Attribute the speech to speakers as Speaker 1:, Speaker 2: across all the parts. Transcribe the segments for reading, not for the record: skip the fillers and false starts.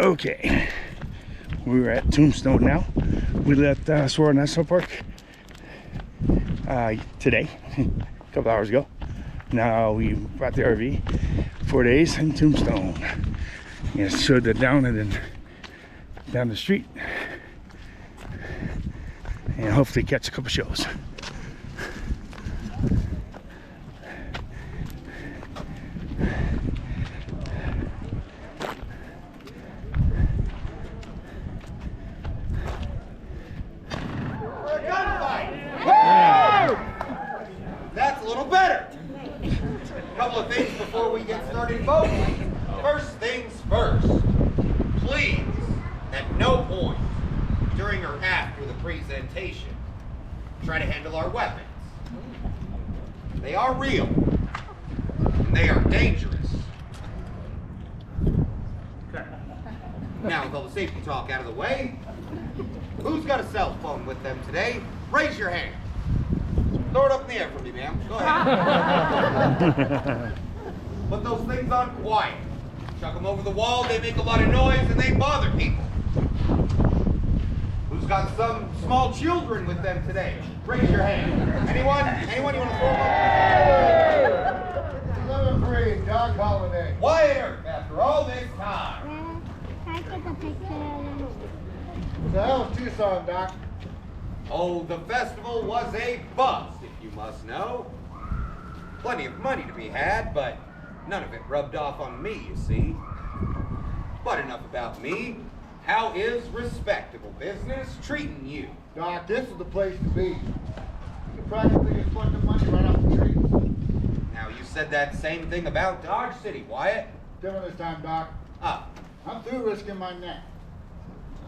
Speaker 1: Okay, we're at Tombstone now. We left Sora National Park today, a couple hours ago. Now we brought the RV 4 days in Tombstone. And showed that down and then down the street, and hopefully catch a couple shows.
Speaker 2: That's a little better. A couple of things before we get started, folks. First things first. Please, at no point during or after the presentation, try to handle our weapons. They are real, and they are dangerous. Now, with all the safety talk out of the way, who's got a cell phone with them today? Raise your hand. Throw it up in the air for me, ma'am. Go ahead. Put those things on quiet. Chuck them over the wall, they make a lot of noise, and they bother people. Who's got some small children with them today? Raise your hand. Anyone? Anyone you want to throw them up?
Speaker 3: 11-3, Doc Holiday.
Speaker 2: Quieter after all this time.
Speaker 4: Can I take a picture?
Speaker 3: The hell is Tucson, Doc?
Speaker 2: Oh, the festival was a bust, if you must know. Plenty of money to be had, but none of it rubbed off on me, you see. But enough about me. How is respectable business treating you?
Speaker 3: Doc, this is the place to be. You can practically just put the money right off the trees.
Speaker 2: Now, you said that same thing about Dodge City, Wyatt.
Speaker 3: Different this time, Doc.
Speaker 2: Ah,
Speaker 3: I'm through risking my neck.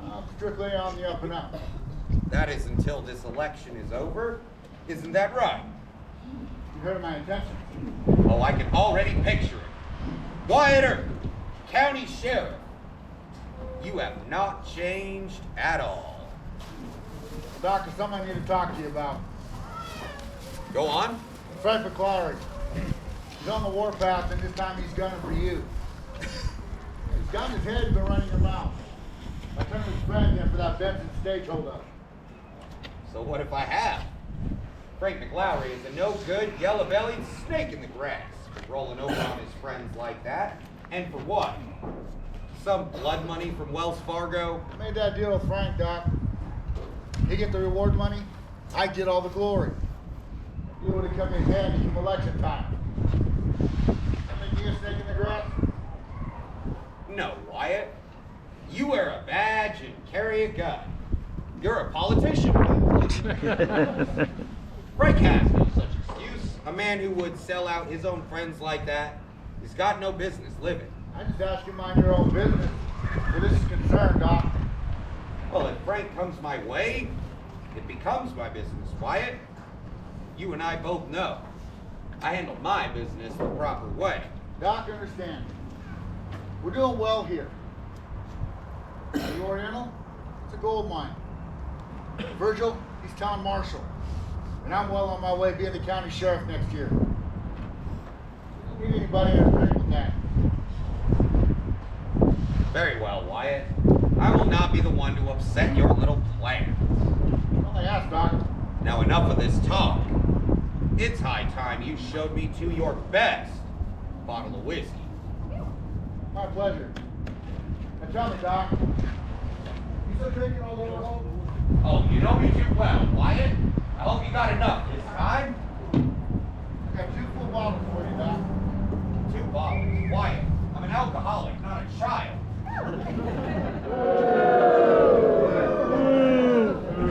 Speaker 3: I'm strictly on the up and up.
Speaker 2: that is until this election is over. Isn't that right?
Speaker 3: You heard of my intentions.
Speaker 2: Oh, I can already picture it. Quieter, County Sheriff. You have not changed at all.
Speaker 3: Doc, there's something I need to talk to you about.
Speaker 2: Go on.
Speaker 3: Frank McClary. He's on the warpath, and this time he's gunning for you. He's got his head been running your mouth. I turned his friend in for that Benson stage holdup.
Speaker 2: So what if I have? Frank McLowry is a no-good, yellow-bellied snake in the grass for rolling over on his friends like that. And for what? Some blood money from Wells Fargo?
Speaker 3: I made that deal with Frank, Doc. He get the reward money, I get all the glory. He would have come in handy from election time. I think you a snake in the grass?
Speaker 2: No, Wyatt. You wear a badge and carry a gun. You're a politician. Frank has no such excuse. A man who would sell out his own friends like that has got no business living.
Speaker 3: I just ask you mind your own business. Where this is concerned, Doc.
Speaker 2: Well, if Frank comes my way, it becomes my business, Wyatt. You and I both know. I handle my business the proper way.
Speaker 3: Doc, understand. We're doing well here. The Oriental, it's a gold mine. Virgil, he's town marshal. And I'm well on my way being the county sheriff next year. Don't need anybody interfering with that.
Speaker 2: Very well, Wyatt. I will not be the one to upset your little plan.
Speaker 3: Only ask, Doc.
Speaker 2: Now enough of this talk. It's high time you showed me to your best bottle of whiskey.
Speaker 3: My pleasure. Now tell me, Doc. You still drinking all over home?
Speaker 2: Oh, you know me too well, Wyatt. I hope you got enough this time.
Speaker 3: I got 2 full bottles for you, Doc.
Speaker 2: 2 bottles. Wyatt, I'm an alcoholic, not a child.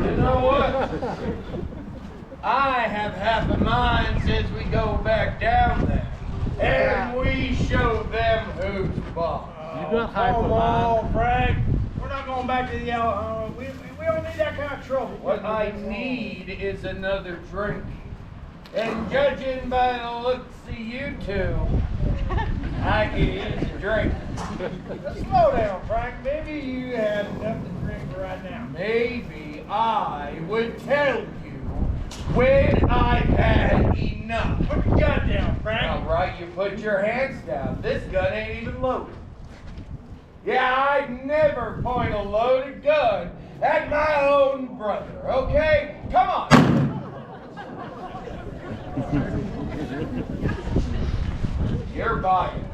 Speaker 5: You know what? I have half a mind since we go back down there. And we show them who's boss.
Speaker 6: You got half a
Speaker 7: Come
Speaker 6: mind.
Speaker 7: on, Frank. We're not going back to the yellow. We don't need that kind of trouble.
Speaker 5: What I need is another drink. And judging by the looks of you two, I could use a drink.
Speaker 7: Slow down, Frank. Maybe you have enough to drink right now.
Speaker 5: Maybe I would tell you when I've had enough.
Speaker 7: Put your gun down, Frank.
Speaker 5: All right, you put your hands down. This gun ain't even loaded. Yeah, I'd never point a loaded gun at my own brother, okay? Come on. You're buying.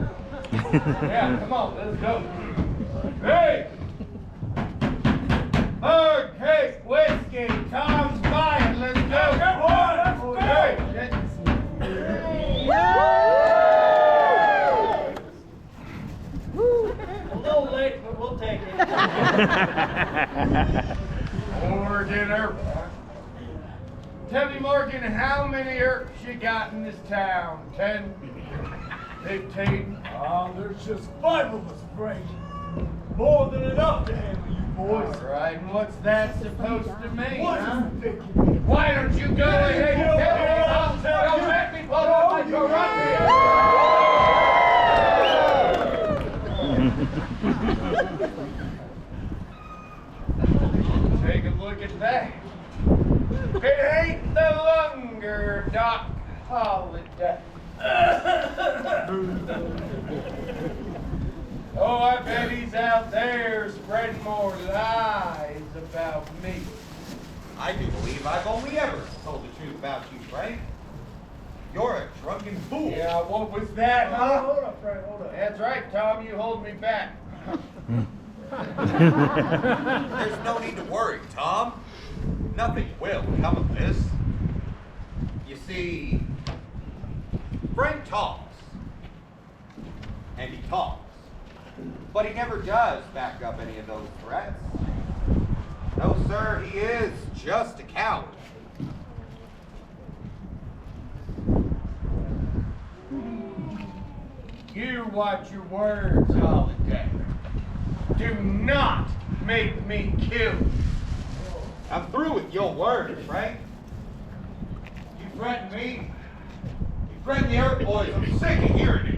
Speaker 5: Yeah, come on, let's go. Hey! Okay, whiskey, Tom's buying, let's go. Come on, let's go. Hey,
Speaker 7: A little late, but we'll take it.
Speaker 5: More dinner. Tell me, Morgan, how many Earps you got in this town? 10? 15?
Speaker 7: There's just 5 of us, Frank. More than enough to handle you boys.
Speaker 5: All right, and what's that supposed to mean,
Speaker 7: What
Speaker 5: huh?
Speaker 7: is thinking?
Speaker 5: Why don't you go ahead and tell me, huh? Don't let me pull up like a ruffian. Take a look at that. It ain't the longer Doc Holiday. Oh, I bet he's out there spreading more lies about me.
Speaker 2: I do believe I've only ever told the truth about you, Frank. You're a drunken fool.
Speaker 5: Yeah, what was that, huh?
Speaker 7: Hold up, Frank, hold up.
Speaker 5: That's right, Tom, you hold me back.
Speaker 2: There's no need to worry, Tom. Nothing will come of this. You see, Frank talks. And he talks. But he never does back up any of those threats. No, sir, he is just a coward.
Speaker 5: You watch your words, Holiday. Do not make me kill you.
Speaker 2: I'm through with your words, Frank. You threaten me. You threaten the Earth Boys. I'm sick of hearing it.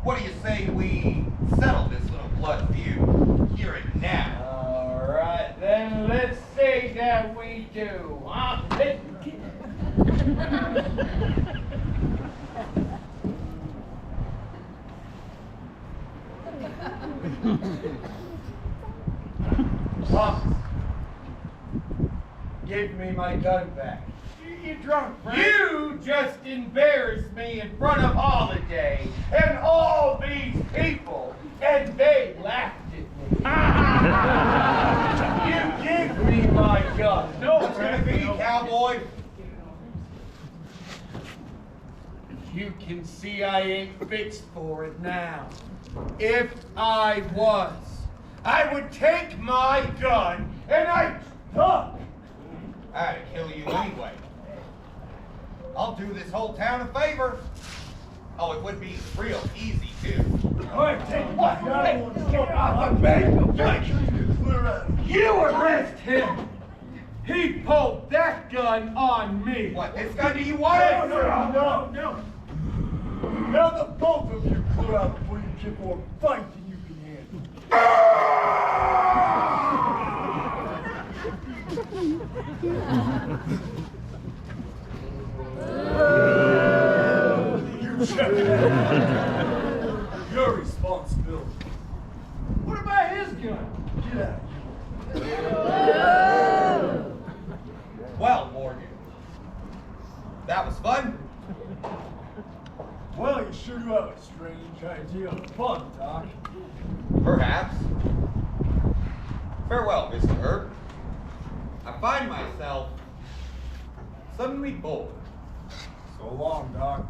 Speaker 2: What do you say we settle this little blood feud here and now?
Speaker 5: All right, then let's say that we do. Huh? Thomas, give me my gun back.
Speaker 7: You drunk, Frank?
Speaker 5: You just embarrassed me in front of Holiday and all these people, and they laughed at me. You give me my gun.
Speaker 2: No, it's gonna be, cowboy.
Speaker 5: You can see I ain't fixed for it now. If I was, I would take my gun and I'd duck.
Speaker 2: I'd kill you anyway. I'll do this whole town a favor. Oh, it would be real easy, too.
Speaker 7: All right, take my gun.
Speaker 5: You arrest him. He pulled that gun on me.
Speaker 2: What, this gun do you want?
Speaker 7: No. Now the both of you clear out before you get more fight than you can handle. You check it out. Your responsibility. What about his gun? Get out.
Speaker 2: Well, Morgan, that was fun.
Speaker 7: Well, you sure do have a strange idea of fun, Doc.
Speaker 2: Perhaps. Farewell, Mr. Earp. I find myself suddenly bored.
Speaker 7: So long, Doc.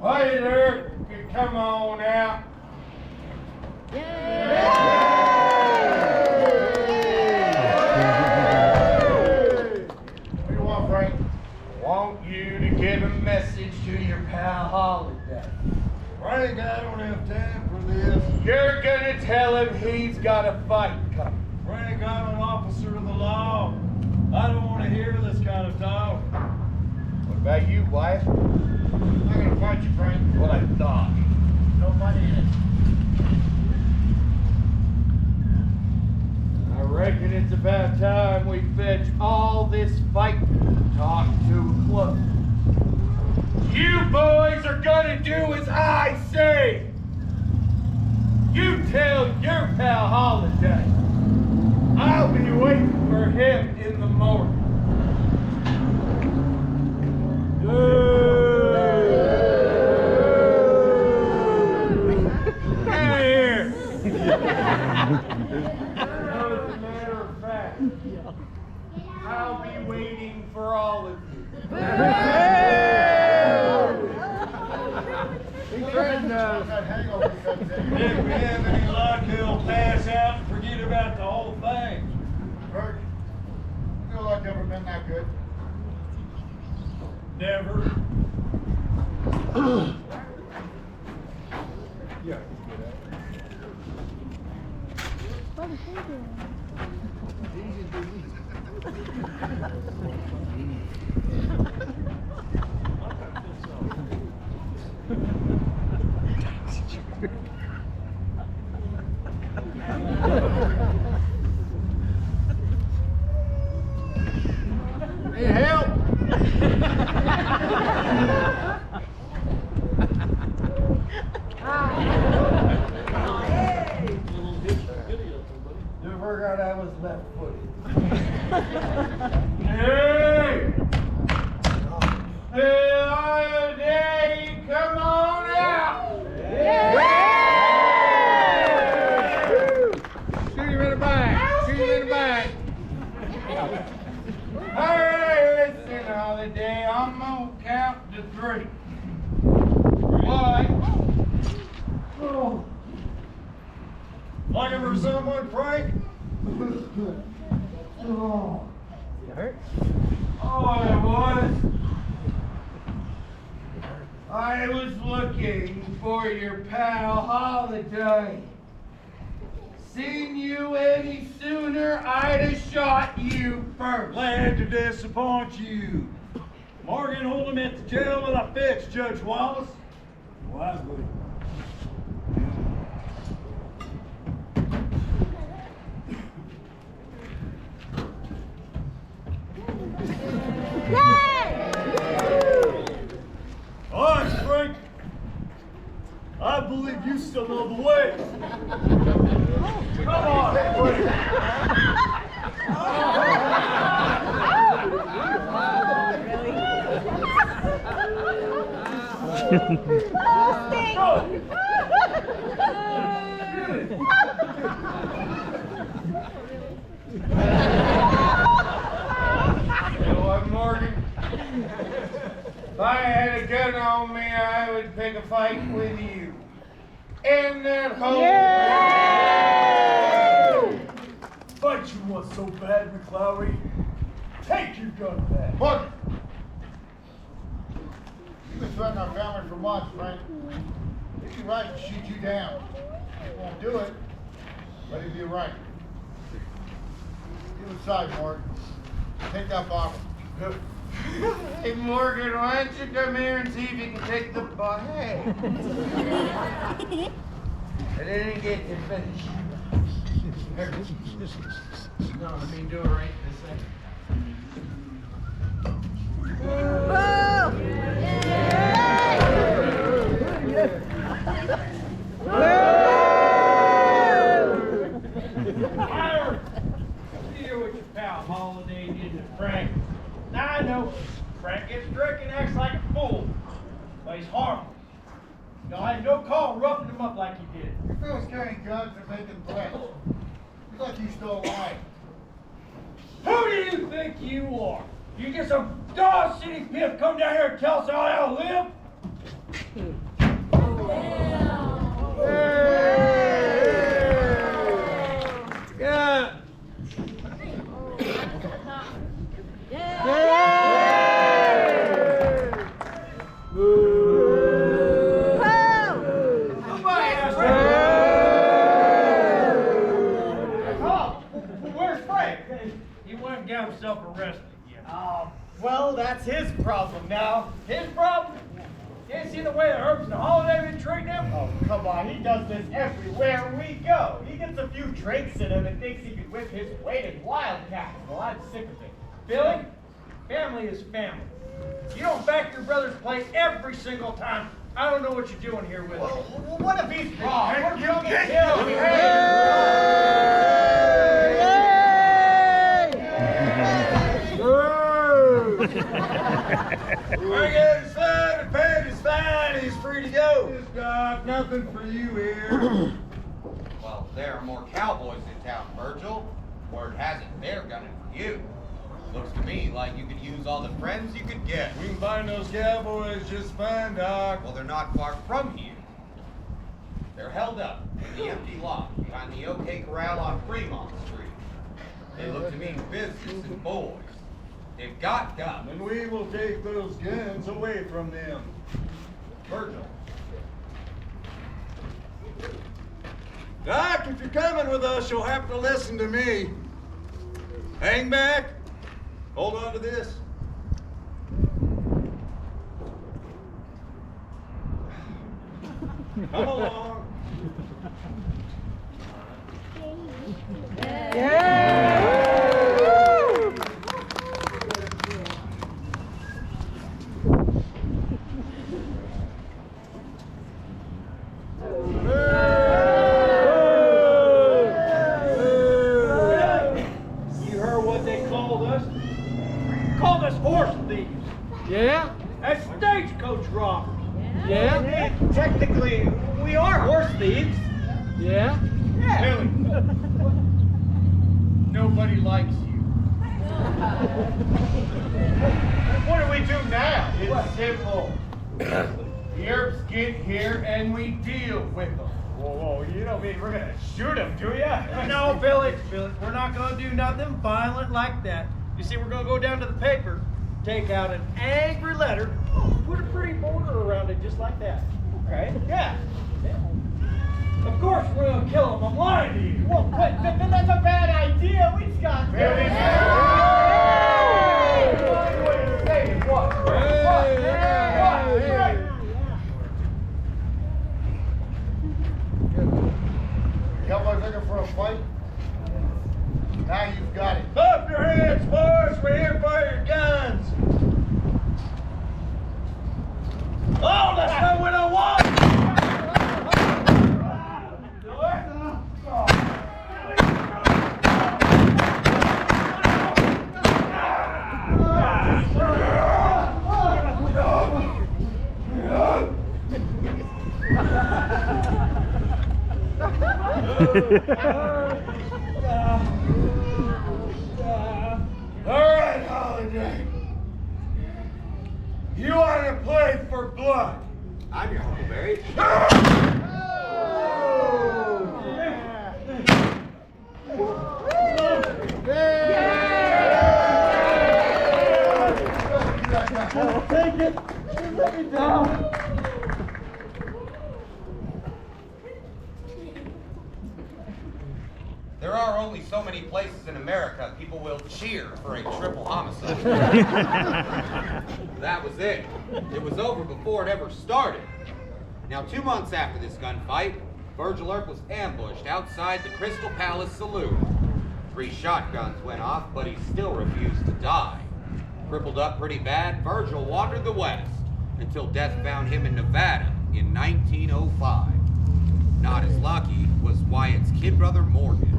Speaker 5: Hey there, come on out.
Speaker 3: What do you want, Frank?
Speaker 5: Want you to give a message to your pal Holiday.
Speaker 7: Frank, I don't have time for this.
Speaker 5: You're gonna tell him he's got a fight coming.
Speaker 7: Frank, I'm an officer of the law. I don't want to hear this kind of talk.
Speaker 5: About you, wife?
Speaker 3: I'm not gonna fight you, Frank.
Speaker 5: What I thought.
Speaker 3: No money in it.
Speaker 5: I reckon it's about time we fetch all this fight talk to a close. You boys are gonna do as I say. You tell your pal Holiday I'll be waiting for him in the morning. Get out of here. As a matter of fact, I'll be waiting for all of you.
Speaker 7: If we have any luck, he'll pass out and forget about the whole thing.
Speaker 3: Bert, you feel like I've ever been that good?
Speaker 7: Never.
Speaker 4: What is he doing?
Speaker 3: Need help?
Speaker 5: You forgot I was left-footed. Hey! Holiday, come on out! Shoot him in the back! Shoot him in the back! Hey, listen, Holiday, I'm gonna count to 3. 1. Oh.
Speaker 7: Looking for someone, Frank?
Speaker 5: Oh. You hurt? Oh, it was. I was looking for your pal Holiday. Seen you any sooner, I'd have shot you first.
Speaker 7: Glad to disappoint you. Morgan, hold him at the jail while I fetch Judge Wallace. Why would he? All right, Frank. I believe you still know the way. Come on, Frank.
Speaker 5: You know what, Morgan? If I had a gun on me, I would pick a fight with you. And that whole
Speaker 7: Fight you want so bad, McLowry. Take your gun back.
Speaker 3: Morgan! You've been threatening our family for months, Frank. It'd be right to shoot you down. You won't do it, but it'd be right. Get aside, Morgan. Take that bottle.
Speaker 5: Hey, Morgan, why don't you come here and see if you can take the ball? Hey. I didn't get to finish. No, let me do it right this second. Fire! Hear what your pal Holiday did to Frank. Now I know Frank gets drunk and acts like a fool, but he's harmless. Y'all had no call roughing him up like he did.
Speaker 3: Your fellas carrying guns and making threats. It's like he's still alive.
Speaker 5: Who do you think you are? You get some Dawes City pimp come down here and tell us how to live? Yeah. Somebody asked me. Oh, where's Frank? He went and got himself arrested. Yeah.
Speaker 6: Well,
Speaker 5: Well, that's his problem now. His problem? Can't see the way the Herbs and Holiday been treating him? Oh, come on. He does this everywhere we go. He gets a few drinks in him and thinks he can whip his weight in wildcats. Well, I'm sick of it. Billy, family is family. You don't back your brother's play every single time. I don't know what you're doing here with him. Well, what if he's wrong? We're going to get killed.
Speaker 7: We're getting fine, the pad is fine, he's free to go.
Speaker 5: Just got nothing for you here.
Speaker 2: Well, there are more cowboys in town, Virgil. Word has it, they're gunning for you. Looks to me like you could use all the friends you could get.
Speaker 7: We can find those cowboys just fine, Doc.
Speaker 2: Well, they're not far from you. They're held up in the empty lot behind the OK Corral on Fremont Street. They look to me business and boys. They've got guns.
Speaker 7: And we will take those guns away from them.
Speaker 2: Virgil,
Speaker 7: Doc, if you're coming with us, you'll have to listen to me. Hang back. Hold on to this. Come along.
Speaker 5: You heard what they called us? Called us horse thieves. Yeah? As stagecoach robbers. Yeah? Technically, we are horse thieves. Yeah? Yeah. Billy, nobody likes you. What do we do now? It's simple. The Earps get here and we deal with them. Whoa, you don't mean we're gonna shoot them, do ya? No, Billy, we're not gonna do nothing violent like that. You see, we're gonna go down to the paper, take out an angry letter, put a pretty border around it just like that. Okay? Yeah. Of course we're gonna kill him, I'm lying to you. Well, but that's a bad idea. We just got Billy.
Speaker 3: Cowboys looking for a fight? Now you've got it.
Speaker 7: Up your hands, boys. We're here for your guns. Oh, that's not what I want. All right, Holiday. You want to play for blood?
Speaker 2: I'm your Huckleberry.
Speaker 5: Take it. Let me down.
Speaker 2: There are only so many places in America people will cheer for a triple homicide. That was it. It was over before it ever started. Now, 2 months after this gunfight, Virgil Earp was ambushed outside the Crystal Palace Saloon. 3 shotguns went off, but he still refused to die. Crippled up pretty bad, Virgil wandered the West until death found him in Nevada in 1905. Not as lucky was Wyatt's kid brother Morgan.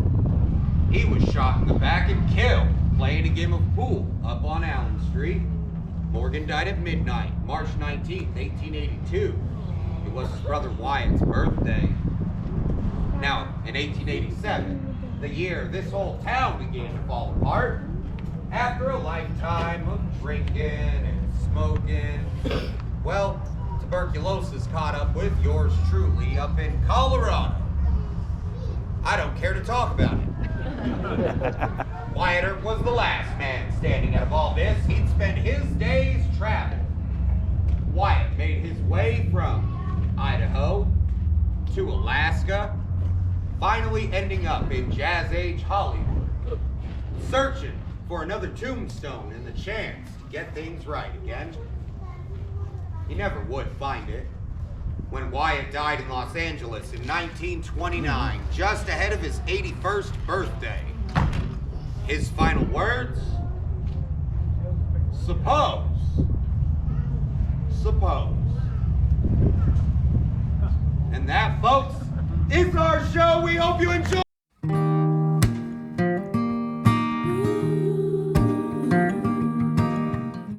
Speaker 2: He was shot in the back and killed playing a game of pool up on Allen Street. Morgan died at midnight, March 19th, 1882. It was his brother Wyatt's birthday. Now, in 1887, the year this whole town began to fall apart, after a lifetime of drinking and smoking, well, tuberculosis caught up with yours truly up in Colorado. I don't care to talk about it. Wyatt Earp was the last man standing out of all this. He'd spent his days traveling. Wyatt made his way from Idaho to Alaska, finally ending up in Jazz Age Hollywood, searching for another tombstone and the chance to get things right again. He never would find it. When Wyatt died in Los Angeles in 1929, just ahead of his 81st birthday, his final words? Suppose. And that, folks, is our show. We hope you enjoy.